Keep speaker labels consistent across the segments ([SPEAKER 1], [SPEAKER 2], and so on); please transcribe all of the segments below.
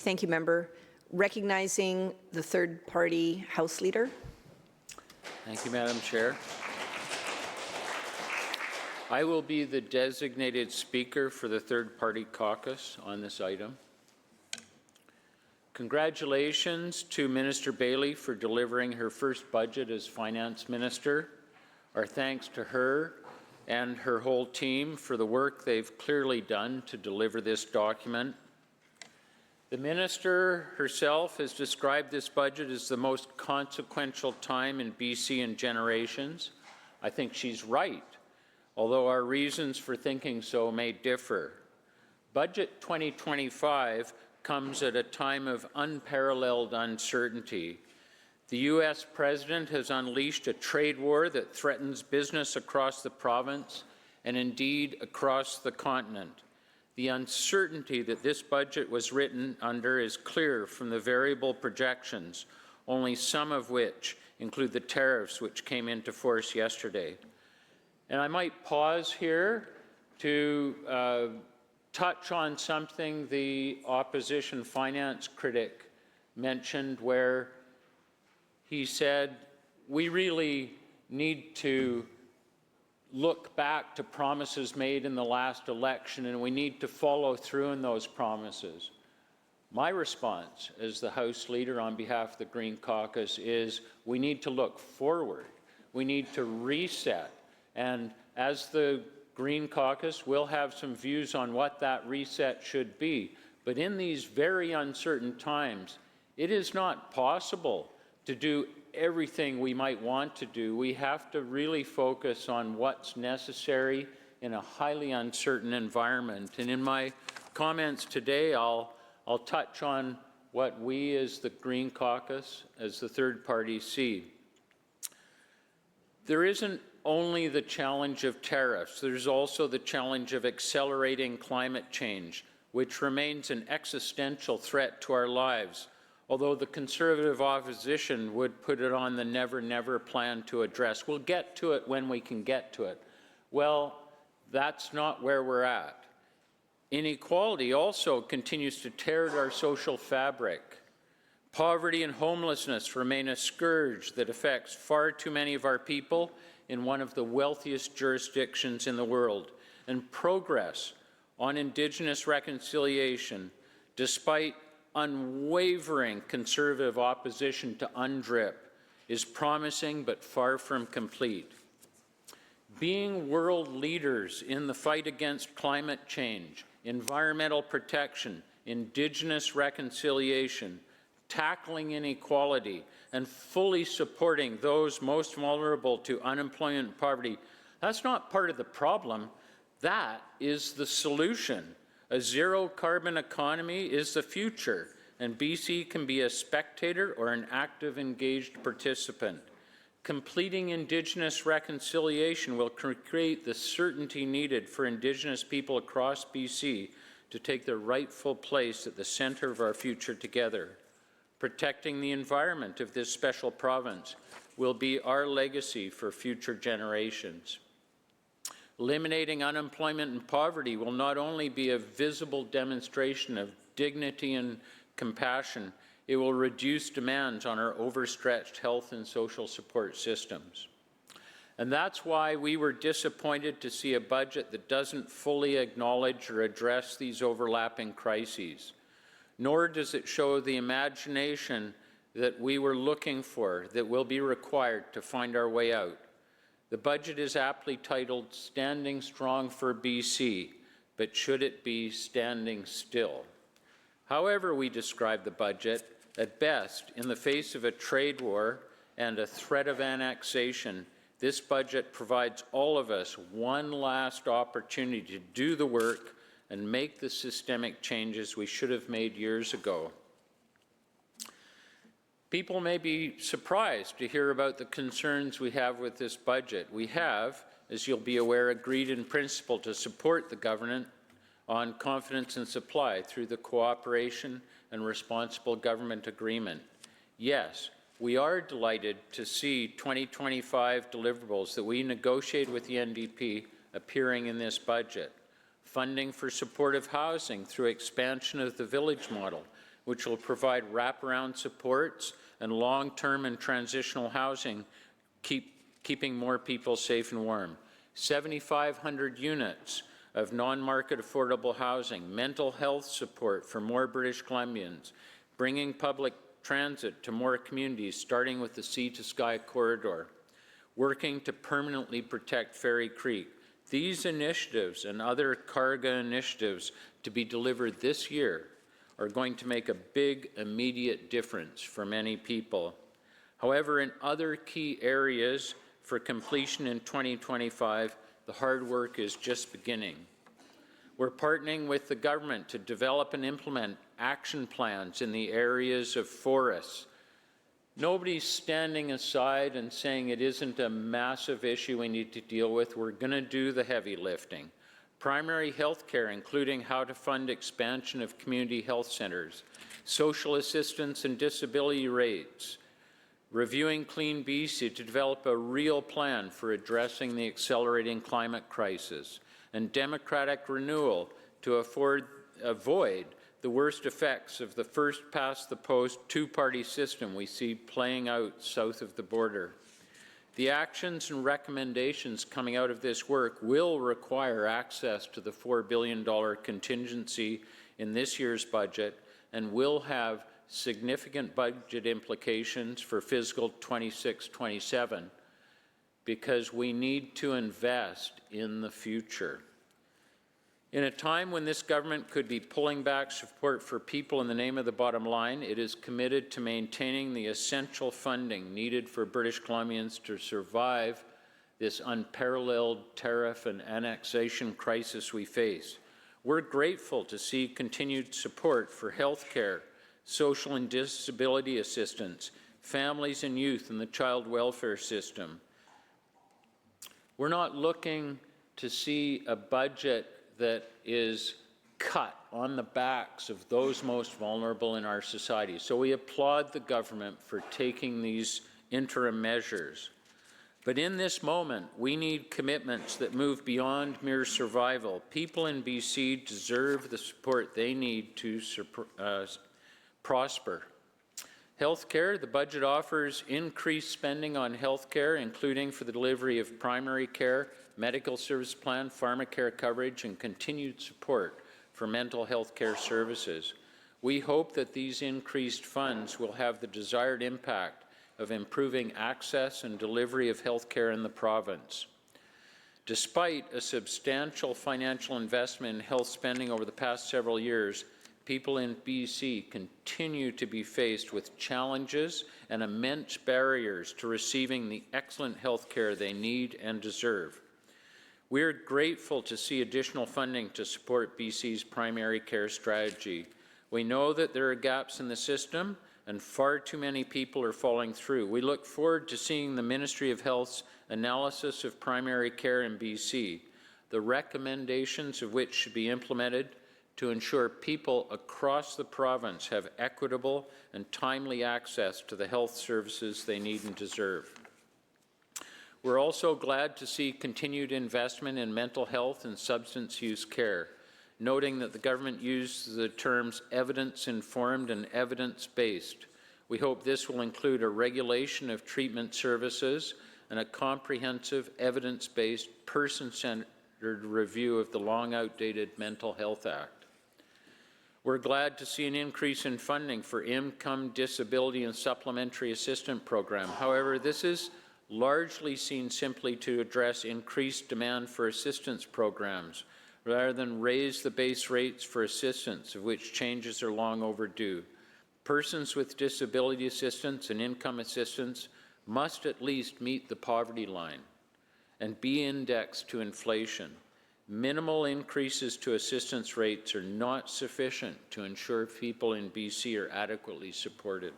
[SPEAKER 1] Thank you, member. Recognizing the third-party House Leader.
[SPEAKER 2] Thank you, Madam Chair. I will be the designated speaker for the third-party caucus on this item. Congratulations to Minister Bailey for delivering her first budget as Finance Minister. Our thanks to her and her whole team for the work they've clearly done to deliver this document. The Minister herself has described this budget as the most consequential time in BC in generations. I think she's right, although our reasons for thinking so may differ. Budget 2025 comes at a time of unparalleled uncertainty. The U.S. President has unleashed a trade war that threatens business across the province and indeed across the continent. The uncertainty that this budget was written under is clear from the variable projections, only some of which include the tariffs which came into force yesterday. And I might pause here to touch on something the opposition finance critic mentioned, where he said we really need to look back to promises made in the last election and we need to follow through on those promises. My response as the House Leader on behalf of the Green Caucus is we need to look forward. We need to reset. And as the Green Caucus, we'll have some views on what that reset should be. But in these very uncertain times, it is not possible to do everything we might want to do. We have to really focus on what's necessary in a highly uncertain environment. And in my comments today, I'll touch on what we as the Green Caucus, as the third party, see. There isn't only the challenge of tariffs, there's also the challenge of accelerating climate change, which remains an existential threat to our lives, although the Conservative opposition would put it on the never-never plan to address. We'll get to it when we can get to it. Well, that's not where we're at. Inequality also continues to tear at our social fabric. Poverty and homelessness remain a scourge that affects far too many of our people in one of the wealthiest jurisdictions in the world. And progress on Indigenous reconciliation, despite unwavering Conservative opposition to UNDRIP, is promising but far from complete. Being world leaders in the fight against climate change, environmental protection, Indigenous reconciliation, tackling inequality, and fully supporting those most vulnerable to unemployment and poverty, that's not part of the problem. That is the solution. A zero-carbon economy is the future, and BC can be a spectator or an active, engaged participant. Completing Indigenous reconciliation will create the certainty needed for Indigenous people across BC to take their rightful place at the centre of our future together. Protecting the environment of this special province will be our legacy for future generations. Eliminating unemployment and poverty will not only be a visible demonstration of dignity and compassion, it will reduce demands on our overstretched health and social support systems. And that's why we were disappointed to see a budget that doesn't fully acknowledge or address these overlapping crises. Nor does it show the imagination that we were looking for that will be required to find our way out. The budget is aptly titled Standing Strong for BC, but should it be standing still? However we describe the budget, at best, in the face of a trade war and a threat of annexation, this budget provides all of us one last opportunity to do the work and make the systemic changes we should have made years ago. People may be surprised to hear about the concerns we have with this budget. We have, as you'll be aware, agreed in principle to support the government on confidence and supply through the Cooperation and Responsible Government Agreement. Yes, we are delighted to see 2025 deliverables that we negotiated with the NDP appearing in this budget. Funding for supportive housing through expansion of the village model, which will provide wraparound supports and long-term and transitional housing, keeping more people safe and warm. 7,500 units of non-market affordable housing, mental health support for more British Columbians, bringing public transit to more communities, starting with the Sea to Sky corridor, working to permanently protect Fairy Creek. These initiatives and other Carga initiatives to be delivered this year are going to make a big immediate difference for many people. However, in other key areas for completion in 2025, the hard work is just beginning. We're partnering with the government to develop and implement action plans in the areas of forests. Nobody's standing aside and saying it isn't a massive issue we need to deal with. We're going to do the heavy lifting. Primary health care, including how to fund expansion of community health centres, social assistance and disability rates, reviewing Clean BC to develop a real plan for addressing the accelerating climate crisis, and democratic renewal to avoid the worst effects of the first-past-the-post two-party system we see playing out south of the border. The actions and recommendations coming out of this work will require access to the $4 billion contingency in this year's budget and will have significant budget implications for fiscal 26-27 because we need to invest in the future. In a time when this government could be pulling back support for people in the name of the bottom line, it is committed to maintaining the essential funding needed for British Columbians to survive this unparalleled tariff and annexation crisis we face. We're grateful to see continued support for health care, social and disability assistance, families and youth in the child welfare system. We're not looking to see a budget that is cut on the backs of those most vulnerable in our society. So we applaud the government for taking these interim measures. But in this moment, we need commitments that move beyond mere survival. People in BC deserve the support they need to prosper. Healthcare, the budget offers increased spending on healthcare, including for the delivery of primary care, medical service plan, pharmacare coverage, and continued support for mental health care services. We hope that these increased funds will have the desired impact of improving access and delivery of health care in the province. Despite a substantial financial investment in health spending over the past several years, people in BC continue to be faced with challenges and immense barriers to receiving the excellent health care they need and deserve. We're grateful to see additional funding to support BC's primary care strategy. We know that there are gaps in the system and far too many people are falling through. We look forward to seeing the Ministry of Health's analysis of primary care in BC, the recommendations of which should be implemented to ensure people across the province have equitable and timely access to the health services they need and deserve. We're also glad to see continued investment in mental health and substance use care, noting that the government used the terms evidence-informed and evidence-based. We hope this will include a regulation of treatment services and a comprehensive, evidence-based, person-centered review of the long-outdated Mental Health Act. We're glad to see an increase in funding for income, disability, and supplementary assistance program. However, this is largely seen simply to address increased demand for assistance programs, rather than raise the base rates for assistance, of which changes are long overdue. Persons with disability assistance and income assistance must at least meet the poverty line and be indexed to inflation. Minimal increases to assistance rates are not sufficient to ensure people in BC are adequately supported.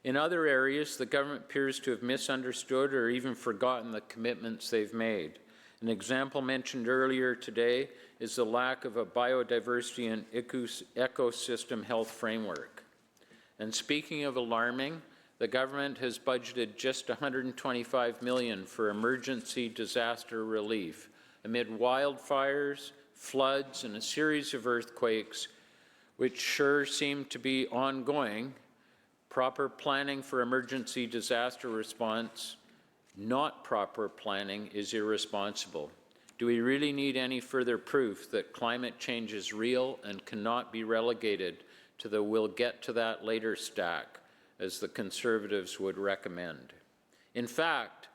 [SPEAKER 2] In other areas, the government appears to have misunderstood or even forgotten the commitments they've made. An example mentioned earlier today is the lack of a biodiversity and ecosystem health framework. And speaking of alarming, the government has budgeted just $125 million for emergency disaster relief amid wildfires, floods, and a series of earthquakes. which sure seem to be ongoing, proper planning for emergency disaster response, not proper planning is irresponsible. Do we really need any further proof that climate change is real and cannot be relegated to the "we'll get to that later" stack, as the Conservatives would recommend? In fact,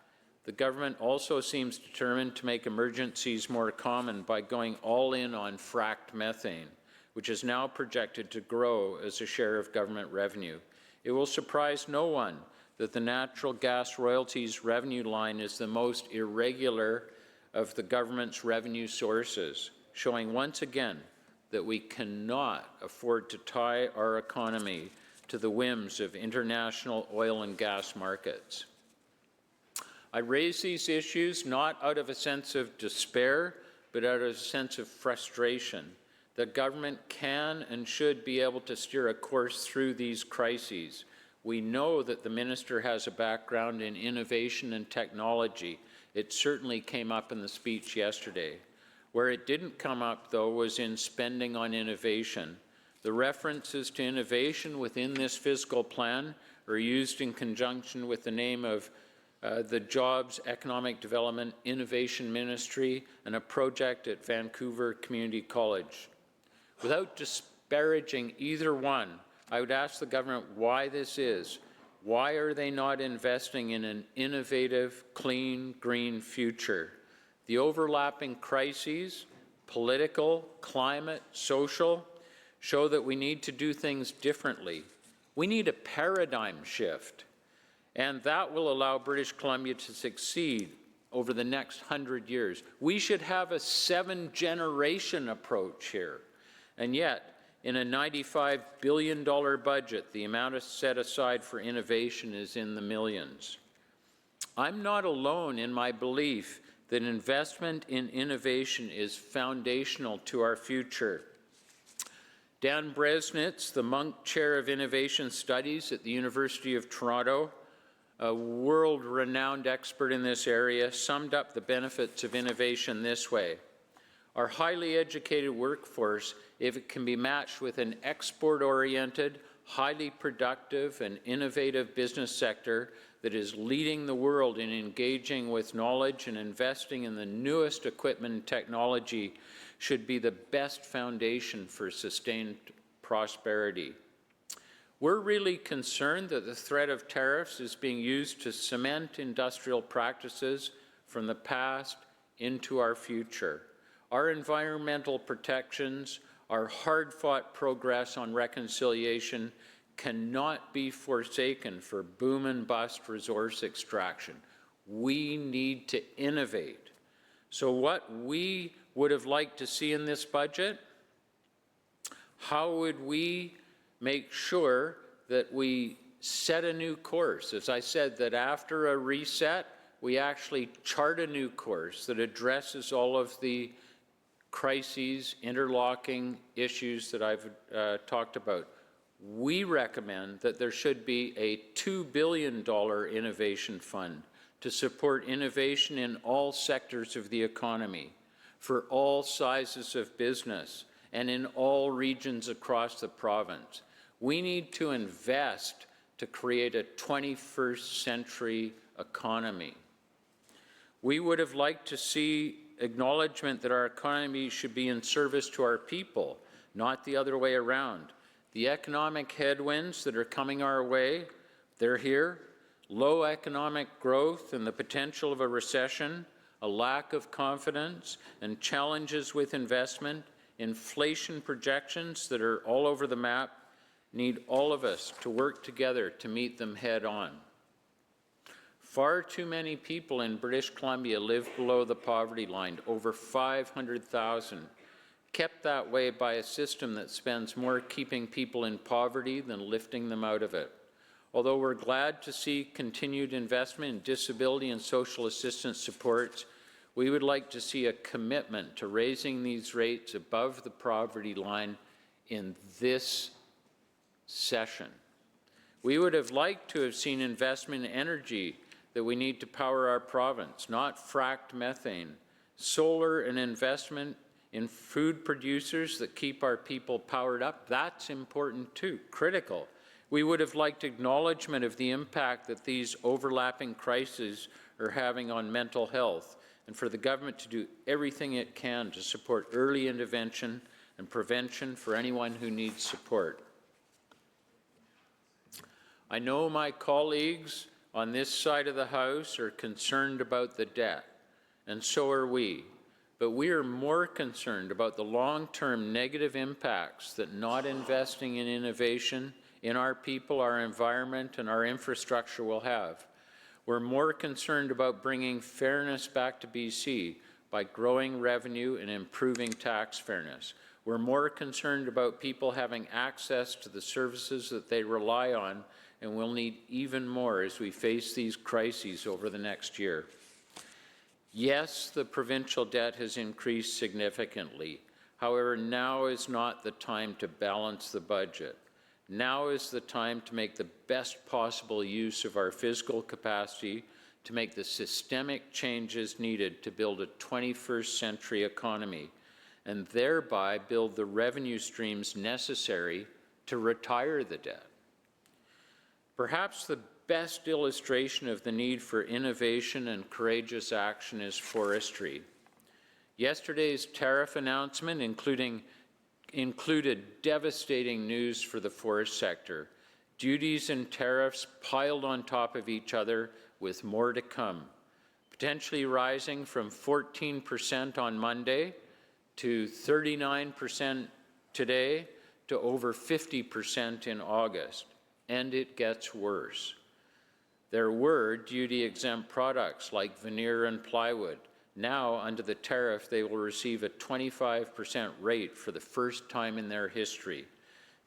[SPEAKER 2] the government also seems determined to make emergencies more common by going all in on fracked methane, which is now projected to grow as a share of government revenue. It will surprise no one that the natural gas royalties revenue line is the most irregular of the government's revenue sources, showing once again that we cannot afford to tie our economy to the whims of international oil and gas markets. I raise these issues not out of a sense of despair, but out of a sense of frustration. The government can and should be able to steer a course through these crises. We know that the minister has a background in innovation and technology. It certainly came up in the speech yesterday. Where it didn't come up, though, was in spending on innovation. The references to innovation within this fiscal plan are used in conjunction with the name of the Jobs, Economic Development, Innovation Ministry, and a project at Vancouver Community College. Without disparaging either one, I would ask the government why this is. Why are they not investing in an innovative, clean, green future? The overlapping crises, political, climate, social, show that we need to do things differently. We need a paradigm shift, and that will allow British Columbia to succeed over the next 100 years. We should have a 7-generation approach here, and yet, in a $95 billion budget, the amount set aside for innovation is in the millions. I'm not alone in my belief that investment in innovation is foundational to our future. Dan Bresnitz, the Monk Chair of Innovation Studies at the University of Toronto, a world-renowned expert in this area, summed up the benefits of innovation this way: our highly educated workforce, if it can be matched with an export-oriented, highly productive and innovative business sector that is leading the world in engaging with knowledge and investing in the newest equipment and technology, should be the best foundation for sustained prosperity. We're really concerned that the threat of tariffs is being used to cement industrial practices from the past into our future. Our environmental protections, our hard-fought progress on reconciliation cannot be forsaken for boom and bust resource extraction. We need to innovate. So what we would have liked to see in this budget, how would we make sure that we set a new course? As I said, that after a reset, we actually chart a new course that addresses all of the crises, interlocking issues that I've talked about. We recommend that there should be a $2 billion innovation fund to support innovation in all sectors of the economy, for all sizes of business, and in all regions across the province. We need to invest to create a 21st century economy. We would have liked to see acknowledgement that our economy should be in service to our people, not the other way around. The economic headwinds that are coming our way, they're here. Low economic growth and the potential of a recession, a lack of confidence, and challenges with investment, inflation projections that are all over the map, need all of us to work together to meet them head on. Far too many people in British Columbia live below the poverty line, over 500,000, kept that way by a system that spends more keeping people in poverty than lifting them out of it. Although we're glad to see continued investment in disability and social assistance supports, we would like to see a commitment to raising these rates above the poverty line in this session. We would have liked to have seen investment in energy that we need to power our province, not fracked methane. Solar and investment in food producers that keep our people powered up. That's important too, critical. We would have liked acknowledgement of the impact that these overlapping crises are having on mental health, and for the government to do everything it can to support early intervention and prevention for anyone who needs support. I know my colleagues on this side of the House are concerned about the debt, and so are we. But we are more concerned about the long-term negative impacts that not investing in innovation in our people, our environment, and our infrastructure will have. We're more concerned about bringing fairness back to BC by growing revenue and improving tax fairness. We're more concerned about people having access to the services that they rely on, and we'll need even more as we face these crises over the next year. Yes, the provincial debt has increased significantly. However, now is not the time to balance the budget. Now is the time to make the best possible use of our fiscal capacity to make the systemic changes needed to build a 21st century economy and thereby build the revenue streams necessary to retire the debt. Perhaps the best illustration of the need for innovation and courageous action is forestry. Yesterday's tariff announcement included devastating news for the forest sector. Duties and tariffs piled on top of each other with more to come, potentially rising from 14% on Monday to 39% today to over 50% in August, and it gets worse. There were duty-exempt products like veneer and plywood. Now, under the tariff, they will receive a 25% rate for the first time in their history.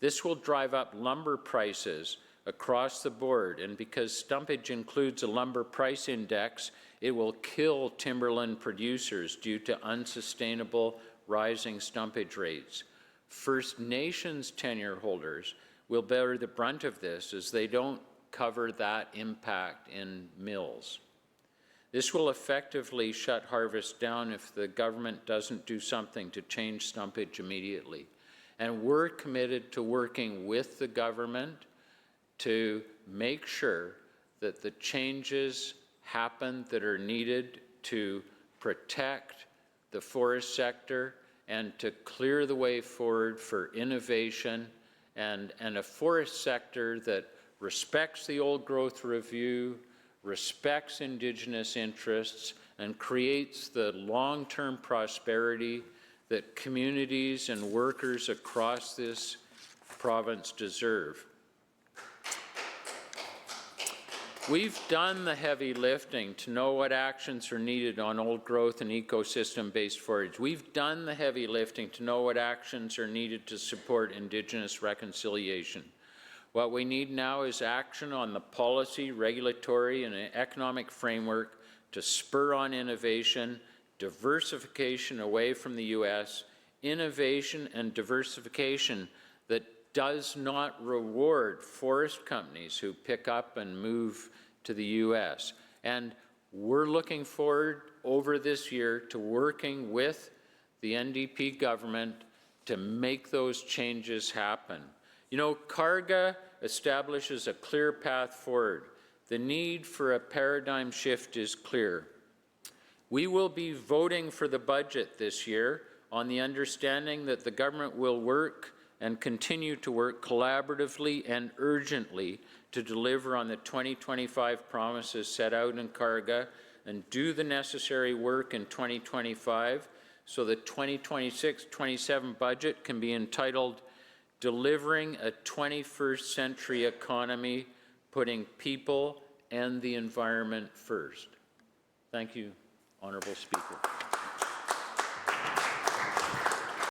[SPEAKER 2] This will drive up lumber prices across the board, and because stumpage includes a lumber price index, it will kill timberland producers due to unsustainable rising stumpage rates. First Nations tenure holders will bear the brunt of this as they don't cover that impact in mills. This will effectively shut harvest down if the government doesn't do something to change stumpage immediately. And we're committed to working with the government to make sure that the changes happen that are needed to protect the forest sector and to clear the way forward for innovation and a forest sector that respects the old growth review, respects Indigenous interests, and creates the long-term prosperity that communities and workers across this province deserve. We've done the heavy lifting to know what actions are needed on old growth and ecosystem-based forage. We've done the heavy lifting to know what actions are needed to support Indigenous reconciliation. What we need now is action on the policy, regulatory, and economic framework to spur on innovation, diversification away from the U.S., innovation and diversification that does not reward forest companies who pick up and move to the U.S. And we're looking forward over this year to working with the NDP government to make those changes happen. You know, Carga establishes a clear path forward. The need for a paradigm shift is clear. We will be voting for the budget this year on the understanding that the government will work and continue to work collaboratively and urgently to deliver on the 2025 promises set out in Carga and do the necessary work in 2025 so the 2026-27 budget can be entitled Delivering a 21st Century Economy, Putting People and the Environment First. Thank you, Honourable Speaker.